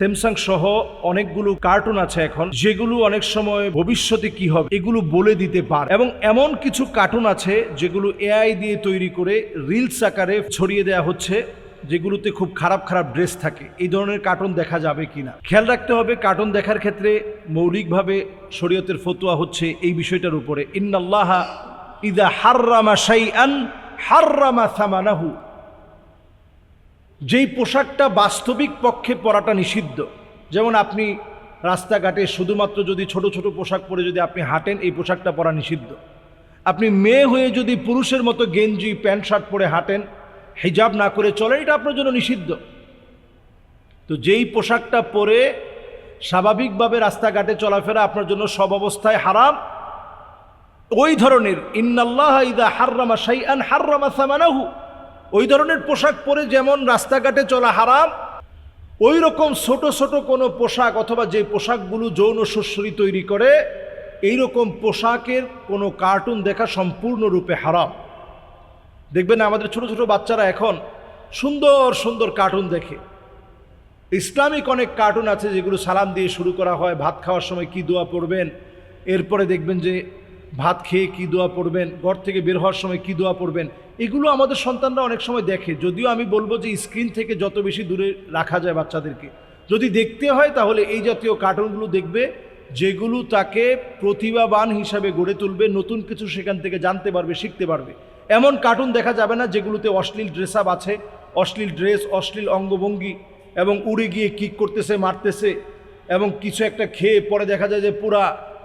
Samsung সহ অনেকগুলো cartoon আছে এখন, যেগুলো অনেক সময় ভবিষ্যতে কি হবে এগুলো বলে দিতে পারে, এবং এমন কিছু কার্টুন আছে যেগুলো এআই দিয়ে তৈরি করে রিলস আকারে ছড়িয়ে দেওয়া হচ্ছে, যেগুলোতে খুব খারাপ খারাপ ড্রেস থাকে। এই ধরনের কার্টুন দেখা যাবে কিনা খেয়াল রাখতে হবে। কার্টুন দেখার ক্ষেত্রে মৌলিকভাবে শরীয়তের ফতোয়া হচ্ছে এই বিষয়টার উপরে, ইন্নাল্লাহা ইযা হাররামা শাইআন হাররামা সামানাহু। যেই পোশাকটা বাস্তবিক পক্ষে পরাটা নিষিদ্ধ, যেমন আপনি রাস্তাঘাটে শুধুমাত্র যদি ছোট ছোট পোশাক পরে যদি আপনি হাঁটেন, এই পোশাকটা পরা নিষিদ্ধ। আপনি মেয়ে হয়ে যদি পুরুষের মতো গেঞ্জি প্যান্ট শার্ট পরে হাঁটেন, হিজাব না করে চলেন, এটা আপনার জন্য নিষিদ্ধ। তো যেই পোশাকটা পরে স্বাভাবিকভাবে রাস্তাঘাটে চলাফেরা আপনার জন্য সব অবস্থায় হারাম, ওই ধরনের ইন্নাল্লাহা ইযা হাররামা শাইআন হাররামা সামানাহু, ওই ধরনের পোশাক পরে যেমন রাস্তাঘাটে চলা হারাম, ওই রকম ছোট ছোট কোনো পোশাক অথবা যে পোশাকগুলো যৌন সুশ্রী তৈরি করে, এই রকম পোশাকের কোনো কার্টুন দেখা সম্পূর্ণরূপে হারাম। দেখবেন আমাদের ছোট ছোট বাচ্চারা এখন সুন্দর সুন্দর কার্টুন দেখে। ইসলামিক অনেক কার্টুন আছে যেগুলো সালাম দিয়ে শুরু করা হয়, ভাত খাওয়ার সময় কি দোয়া পড়বেন, এরপরে দেখবেন যে ভাত খেয়ে কি দোয়া পড়বেন, ঘর থেকে বের হওয়ার সময় কি দোয়া পড়বেন। এগুলো আমাদের সন্তানরা অনেক সময় দেখে। যদিও আমি বলবো যে স্ক্রিন থেকে যত বেশি দূরে রাখা যায় বাচ্চাদেরকে, যদি দেখতে হয় তাহলে এই জাতীয় কার্টুনগুলো দেখবে, যেগুলো তাকে প্রতিভাবান হিসাবে গড়ে তুলবে, নতুন কিছু সেখান থেকে জানতে পারবে, শিখতে পারবে। এমন কার্টুন দেখা যাবে না যেগুলোতে অশ্লীল ড্রেস আপ আছে, অশ্লীল ড্রেস, অশ্লীল অঙ্গভঙ্গি, এবং উড়ে গিয়ে কিক করতেছে, মারতেছে, এবং কিছু একটা খেয়ে পরে দেখা যায় যে পুরা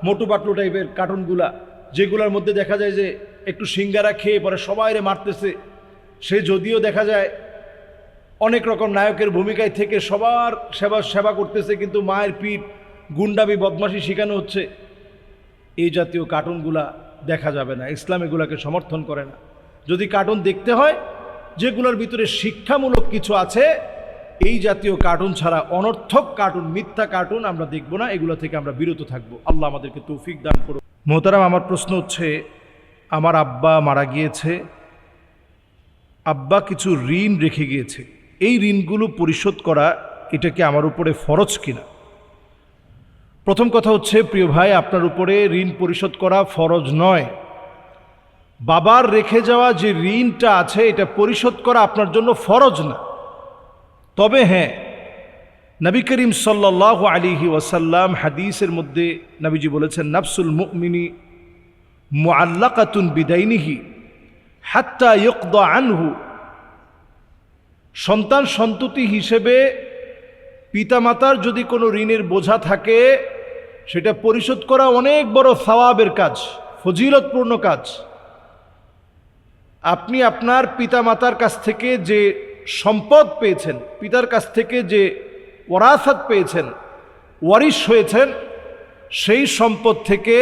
মোটু পাতলু টাইপের কার্টুনগুলা, যেগুলোর মধ্যে দেখা যায় যে একটু সিঙ্গারা খেয়ে পরে সবাইরে মারতেছে। সে যদিও দেখা যায় অনেক রকম নায়কের ভূমিকায় থেকে সবার সেবা করতেছে, কিন্তু মায়ের পিঠ, গুন্ডামি, বদমাশি শেখানো হচ্ছে। এই জাতীয় কার্টুনগুলা দেখা যাবে না। ইসলাম এগুলাকে সমর্থন করে না। যদি কার্টুন দেখতে হয় যেগুলোর ভিতরে শিক্ষামূলক কিছু আছে, এই জাতীয় কার্টুন ছাড়া অনর্থক কার্টুন, মিথ্যা কার্টুন আমরা দেখব না। এগুলো থেকে আমরা বিরত থাকব। আল্লাহ আমাদেরকে তৌফিক দান করুন। মোহতারাম, আমার প্রশ্ন হচ্ছে, আমার আব্বা মারা গিয়েছে, আব্বা কিছু ঋণ রেখে গিয়েছে, এই ঋণগুলো পরিশোধ করা এটা কি আমার উপরে ফরজ কিনা? প্রথম কথা হচ্ছে, প্রিয় ভাই, আপনার উপরে ঋণ পরিশোধ করা ফরজ নয়। বাবার রেখে যাওয়া যে ঋণটা আছে এটা পরিশোধ করা আপনার জন্য ফরজ না। তবে হ্যাঁ, নবী করিম সাল্লাল্লাহু আলাইহি ওয়াসাল্লাম হাদিসের মধ্যে নবীজি বলেছেন, নাফসুল মুমিনি মুআল্লাকাতুন বিদাইনিহি হাত্তা ইউকদা আনহু। সন্তান সন্ততি হিসেবে পিতামাতার যদি কোনো ঋণের বোঝা থাকে, সেটা পরিশোধ করা অনেক বড় সওয়াবের কাজ, ফজিলতপূর্ণ কাজ। আপনি আপনার পিতামাতার কাছ থেকে যে সম্পদ পেয়েছেন, পিতার কাছ থেকে যে ওয়ারাসাত পেয়েছেন, ওয়ারিশ হয়েছেন, সেই সম্পদ থেকে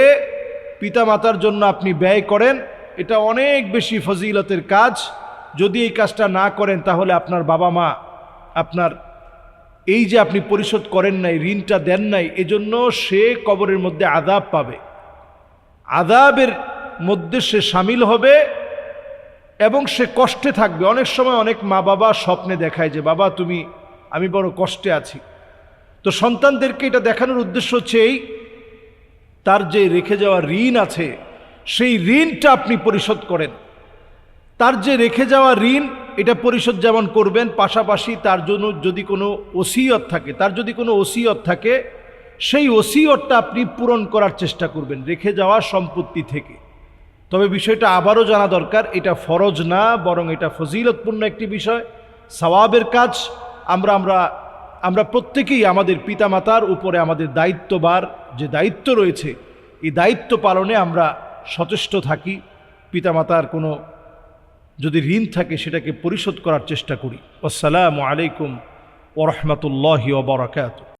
পিতামাতার জন্য আপনি ব্যয় করেন, এটা অনেক বেশি ফজিলতের কাজ। যদি এই কাজটা না করেন তাহলে আপনার বাবা মা আপনার এই যে আপনি পরিশোধ করেন নাই, ঋণটা দেন নাই, এজন্য সে কবরের মধ্যে আযাব পাবে, আযাবের মধ্যে সে শামিল হবে এবং সে কষ্টে থাকবে। অনেক সময় অনেক মা বাবা স্বপ্নে দেখায় যে বাবা আমি বড় কষ্টে আছি। তো সন্তানদেরকে এটা দেখানোর উদ্দেশ্য হচ্ছে এই, তার যে রেখে যাওয়া ঋণ আছে সেই ঋণটা আপনি পরিশোধ করেন। তার যে রেখে যাওয়া ঋণ এটা পরিশোধ যেমন করবেন, পাশাপাশি তার জন্য যদি কোনো ওসিয়ত থাকে, সেই ওসিয়তটা আপনি পূরণ করার চেষ্টা করবেন রেখে যাওয়া সম্পত্তি থেকে। তবে বিষয়টা আবারও জানা দরকার, এটা ফরজ না, বরং এটা ফজিলতপূর্ণ একটি বিষয়, সওয়াবের কাজ। আমরা প্রত্যেকেই আমাদের পিতামাতার উপরে আমাদের দায়িত্ববার যে দায়িত্ব রয়েছে, এই দায়িত্ব পালনে আমরা সচেষ্ট থাকি। পিতামাতার কোনো যদি ঋণ থাকে সেটাকে পরিশোধ করার চেষ্টা করি। আসসালামু আলাইকুম ওয়া রাহমাতুল্লাহি ওয়া বারাকাতুহু।